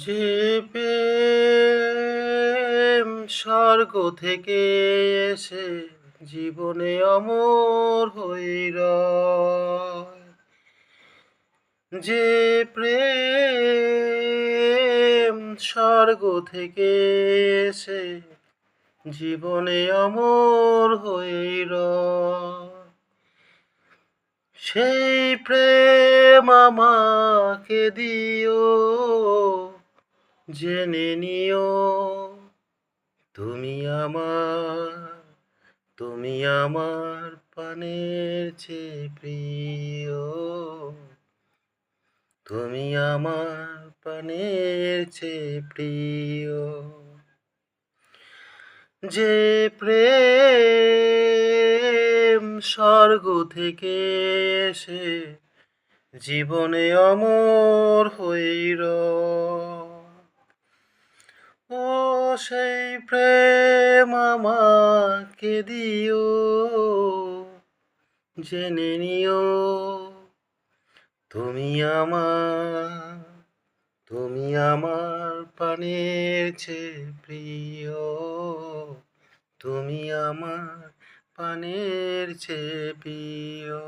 যে প্রেম স্বর্গ থেকে এসে জীবনে অমর হয়ে রয়, যে প্রেম স্বর্গ থেকে এসে জীবনে অমর হয়ে রয়, সেই প্রেম আমাকে দিও, জেনে নিও তুমি আমার, তুমি আমার প্রাণের চেয়ে প্রিয়, তুমি আমার প্রাণের চেয়ে প্রিয়। যে প্রেম স্বর্গ থেকে এসে জীবনে অমর হয়ে রয়, ও সেই প্রেম আমাকে দিও, জেনে নিও তুমি আমার, তুমি আমার প্রাণের চেয়ে প্রিয়, তুমি আমার প্রাণের চেয়ে প্রিয়।